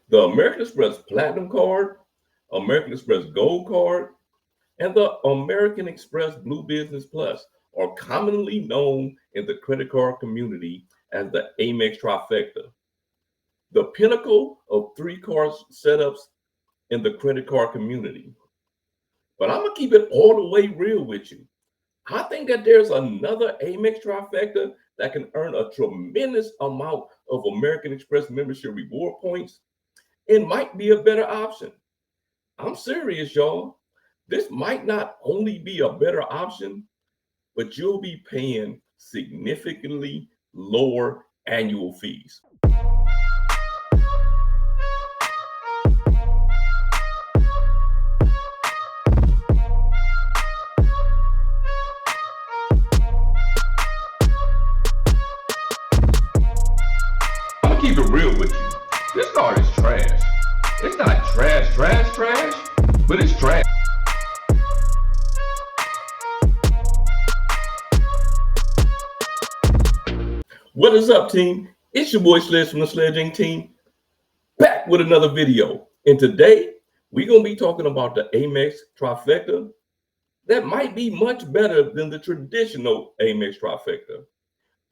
The American Express Platinum Card, American Express Gold Card, and the American Express Blue Business Plus are commonly known in the credit card community as the Amex Trifecta, the pinnacle of three card setups in the credit card community. But I'm gonna keep it all the way real with you. I think that there's another Amex Trifecta that can earn a tremendous amount of American Express membership reward points and might be a better option. I'm serious, y'all. This might not only be a better option, but you'll be paying significantly lower annual fees. I'm gonna keep it real with you. This card is trash. It's not trash, but it's trash. What is up, team? It's your boy Sledge from the SledgeInc team, back with another video. And today, we're going to be talking about the Amex Trifecta that might be much better than the traditional Amex Trifecta.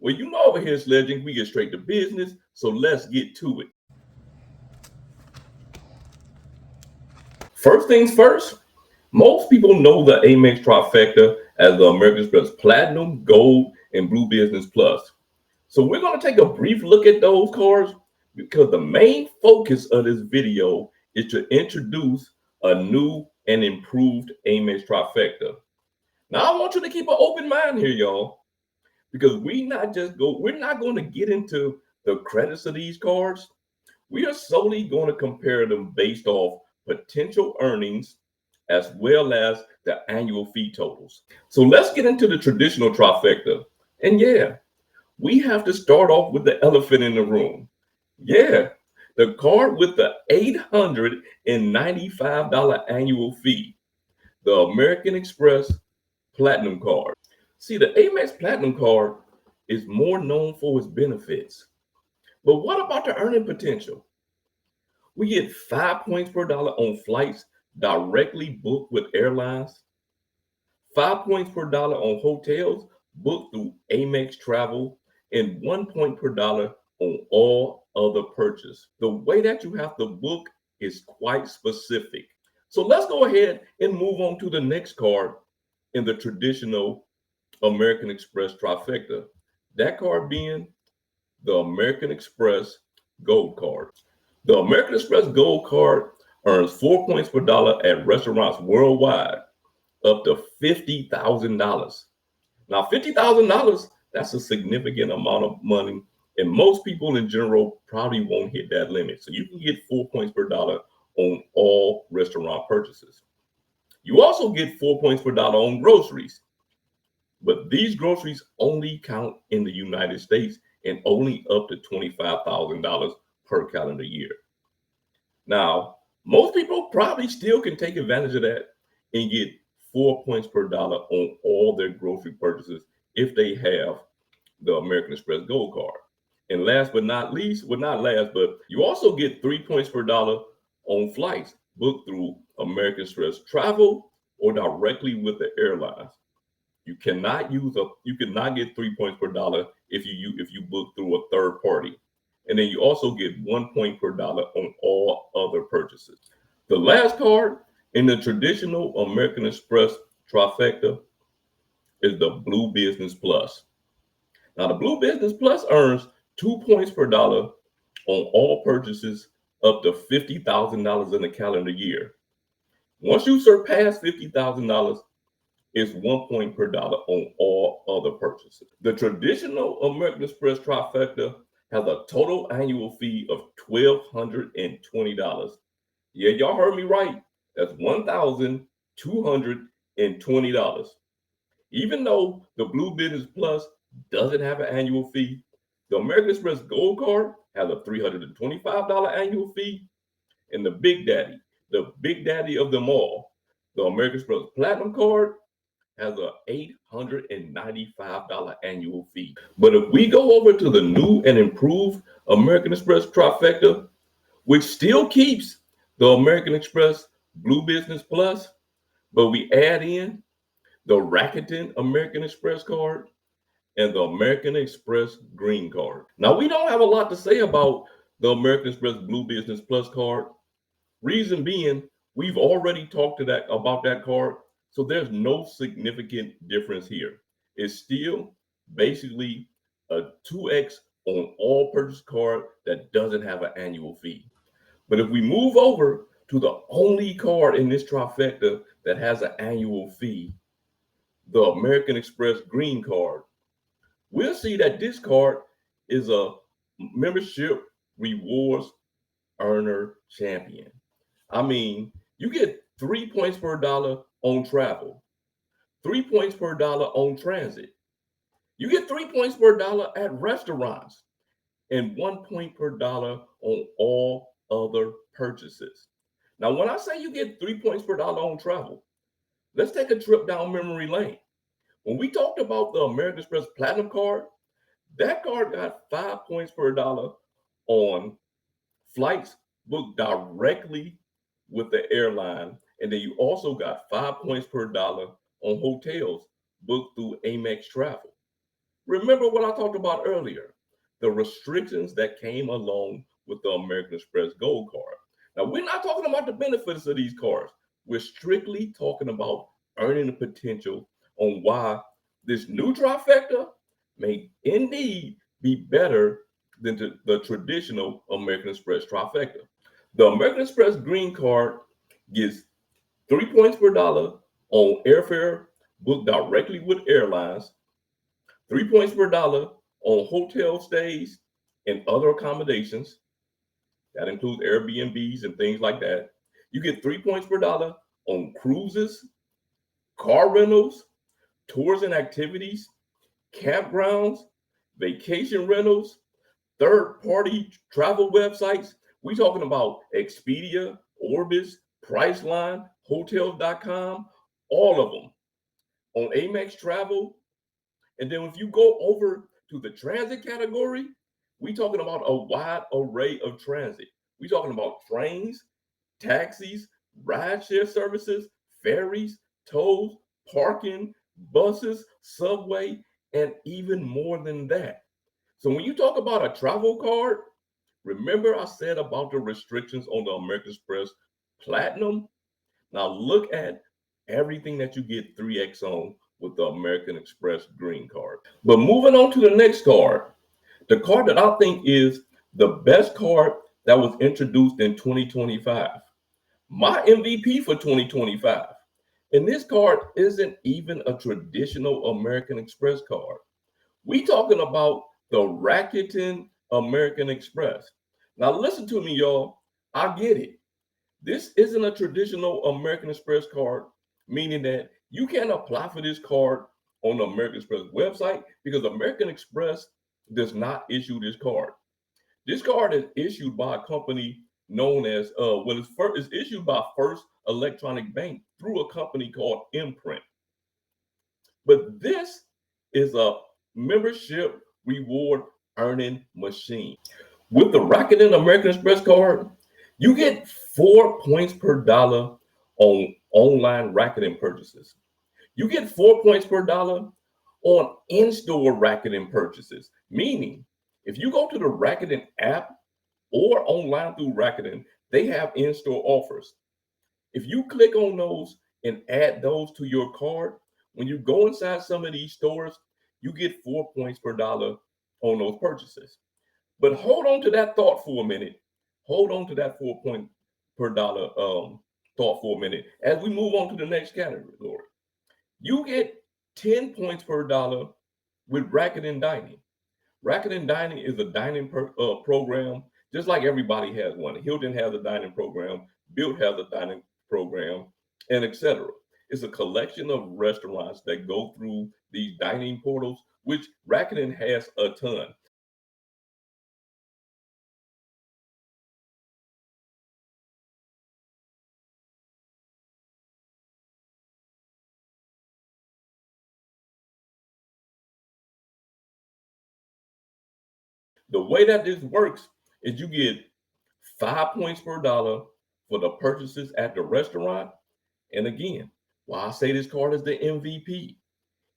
Well, you know over here at SledgeInc, we get straight to business, so let's get to it. First things first, most people know the Amex Trifecta as the American Express Platinum, Gold, and Blue Business Plus. So we're going to take a brief look at those cards because the main focus of this video is to introduce a new and improved Amex Trifecta. Now I want you to keep an open mind here, y'all, because we're not going to get into the credits of these cards. We are solely going to compare them based off potential earnings as well as the annual fee totals. So let's get into the traditional trifecta. And yeah, we have to start off with the elephant in the room. Yeah, the card with the $895 annual fee, the American Express Platinum Card. See, the Amex Platinum Card is more known for its benefits. But what about the earning potential? We get 5 points per dollar on flights directly booked with airlines, 5 points per dollar on hotels booked through Amex Travel, and 1 point per dollar on all other purchase. The way that you have to book is quite specific. So let's go ahead and move on to the next card in the traditional American Express trifecta. That card being the American Express Gold Card. The American Express Gold Card earns 4 points per dollar at restaurants worldwide, up to $50,000. Now, $50,000, that's a significant amount of money, and most people in general probably won't hit that limit. So you can get 4 points per dollar on all restaurant purchases. You also get 4 points per dollar on groceries, but these groceries only count in the United States and only up to $25,000 per calendar year. Now, most people probably still can take advantage of that and get 4 points per dollar on all their grocery purchases if they have the American Express Gold Card. And last but not least, well, not last, but you also get 3 points per dollar on flights booked through American Express Travel or directly with the airlines. You cannot get 3 points per dollar if you book through a third party. And then you also get 1 point per dollar on all other purchases. The last card in the traditional American Express trifecta is the Blue Business Plus. Now, the Blue Business Plus earns 2 points per dollar on all purchases up to $50,000 in a calendar year. Once you surpass $50,000, it's 1 point per dollar on all other purchases. The traditional American Express trifecta has a total annual fee of $1,220. Yeah, y'all heard me right. That's $1,220. Even though the Blue Business Plus doesn't have an annual fee, the American Express Gold Card has a $325 annual fee, and the Big Daddy of them all, the American Express Platinum Card, has a $895 annual fee. But if we go over to the new and improved American Express trifecta, which still keeps the American Express Blue Business Plus, but we add in the Rakuten American Express card and the American Express Green Card. Now, we don't have a lot to say about the American Express Blue Business Plus card. Reason being, we've already talked about that card, so there's no significant difference here. It's still basically a 2x on all purchase card that doesn't have an annual fee. But if we move over to the only card in this trifecta that has an annual fee, the American Express Green Card, we'll see that this card is a membership rewards earner champion. I mean, you get 3 points per dollar on travel, 3 points per dollar on transit. You get 3 points per dollar at restaurants, and 1 point per dollar on all other purchases. Now, when I say you get 3 points per dollar on travel, let's take a trip down memory lane. When we talked about the American Express Platinum card, that card got 5 points per dollar on flights booked directly with the airline. And then you also got 5 points per dollar on hotels booked through Amex Travel. Remember what I talked about earlier, the restrictions that came along with the American Express Gold Card. Now, we're not talking about the benefits of these cards. We're strictly talking about earning the potential on why this new trifecta may indeed be better than the traditional American Express trifecta. The American Express Green Card gets 3 points per dollar on airfare booked directly with airlines, 3 points per dollar on hotel stays and other accommodations. That includes Airbnbs and things like that. You get 3 points per dollar on cruises, car rentals, tours and activities, campgrounds, vacation rentals, third-party travel websites. We're talking about Expedia, Orbis, Priceline, Hotels.com, all of them on Amex Travel. And then if you go over to the transit category, we're talking about a wide array of transit. We're talking about trains, taxis, rideshare services, ferries, tolls, parking, buses, subway, and even more than that. So when you talk about a travel card, remember I said about the restrictions on the American Express Platinum? Now look at everything that you get 3x on with the American Express Green Card. But moving on to the next card, the card that I think is the best card that was introduced in 2025. My MVP for 2025. And this card isn't even a traditional American Express card. We talking about the Rakuten American Express. Now listen to me, y'all. I get it. This isn't a traditional American Express card, meaning that you can't apply for this card on the American Express website because American Express does not issue this card. This card is issued by a company known as it's issued by First Electronic Bank through a company called Imprint. But this is a membership reward earning machine. With the Rakuten American Express card, you get 4 points per dollar on online Rakuten purchases. You get 4 points per dollar on in-store Rakuten purchases, meaning if you go to the Rakuten app or online through Rakuten, they have in-store offers. If you click on those and add those to your card, when you go inside some of these stores, you get 4 points per dollar on those purchases. But hold on to that thought for a minute. Hold on to that 4 point per dollar thought for a minute as we move on to the next category. You get 10 points per dollar with Rakuten Dining. Rakuten Dining is a dining program, just like everybody has one. Hilton has a dining program, Bilt has a dining program, and etc. It's a collection of restaurants that go through these dining portals, which Rakuten has a ton. The way that this works is you get 5 points per dollar for the purchases at the restaurant. And again, why I say this card is the MVP.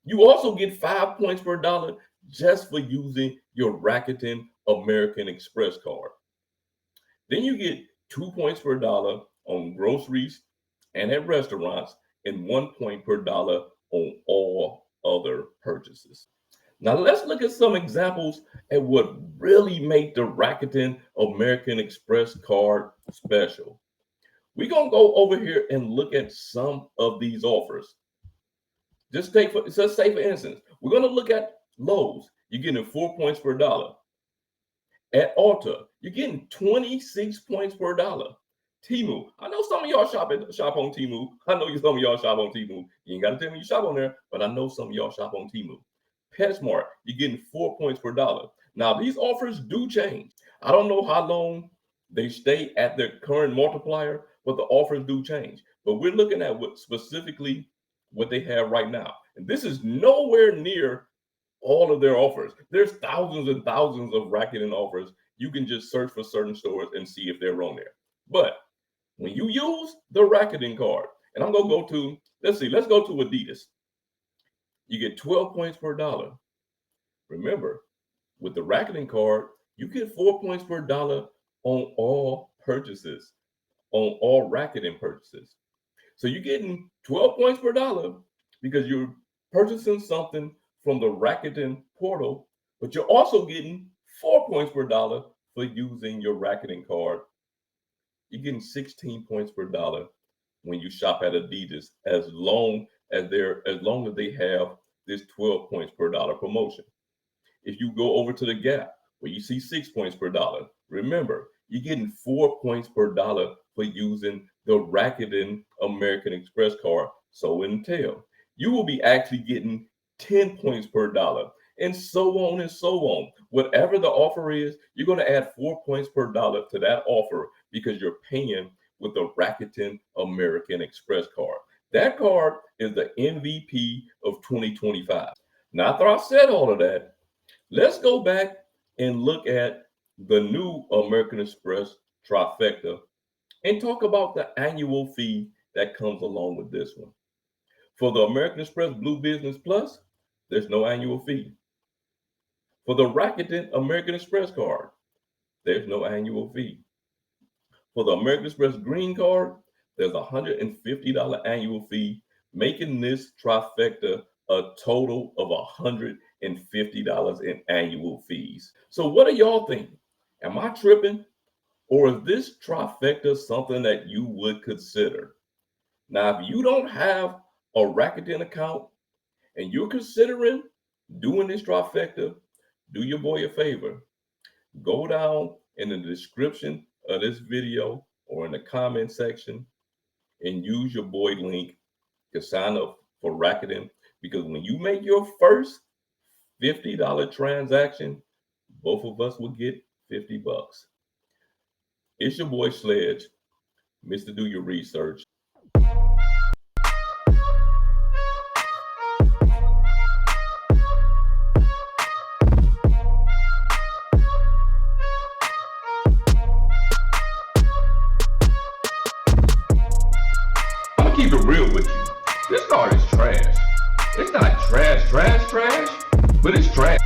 You also get 5 points per dollar just for using your Rakuten American Express card. Then you get 2 points per dollar on groceries and at restaurants, and 1 point per dollar on all other purchases. Now let's look at some examples at what really make the Rakuten American Express card special. We're gonna go over here and look at some of these offers. Just say for instance, we're gonna look at Lowe's. You're getting 4 points per dollar. At Ulta, you're getting 26 points per dollar. Temu, I know some of y'all shop on Temu. I know some of y'all shop on Temu. You ain't gotta tell me you shop on there, but I know some of y'all shop on Temu. PetSmart, you're getting 4 points per dollar. Now, these offers do change. I don't know how long they stay at their current multiplier, but the offers do change. But we're looking at what they have right now. And this is nowhere near all of their offers. There's thousands and thousands of Rakuten offers. You can just search for certain stores and see if they're on there. But when you use the Rakuten card, and I'm gonna go to, let's go to Adidas. You get 12 points per dollar. Remember, with the Rakuten card, you get 4 points per dollar on all purchases, on all Rakuten purchases. So you're getting 12 points per dollar because you're purchasing something from the Rakuten portal, but you're also getting 4 points per dollar for using your Rakuten card. You're getting 16 points per dollar when you shop at Adidas, as long as they have this 12 points per dollar promotion. If you go over to the Gap, where you see 6 points per dollar, remember, you're getting 4 points per dollar for using the Rakuten American Express card. So in tail, you will be actually getting 10 points per dollar, and so on and so on. Whatever the offer is, you're going to add 4 points per dollar to that offer because you're paying with the Rakuten American Express card. That card is the MVP of 2025. Now, after I said all of that, let's go back and look at the new American Express Trifecta and talk about the annual fee that comes along with this one. For the American Express Blue Business Plus, there's no annual fee. For the Rakuten American Express card, there's no annual fee. For the American Express Green Card, there's a $150 annual fee, making this trifecta a total of $150 in annual fees. So what do y'all think? Am I tripping? Or is this trifecta something that you would consider? Now, if you don't have a Rakuten account and you're considering doing this trifecta, do your boy a favor. Go down in the description of this video or in the comment section and use your boy link to sign up for Rakuten, because when you make your first $50 transaction, both of us will get $50. It's your boy Sledge, Mr. Do Your Research. Keep it real with you. This card is trash. It's not trash, but it's trash.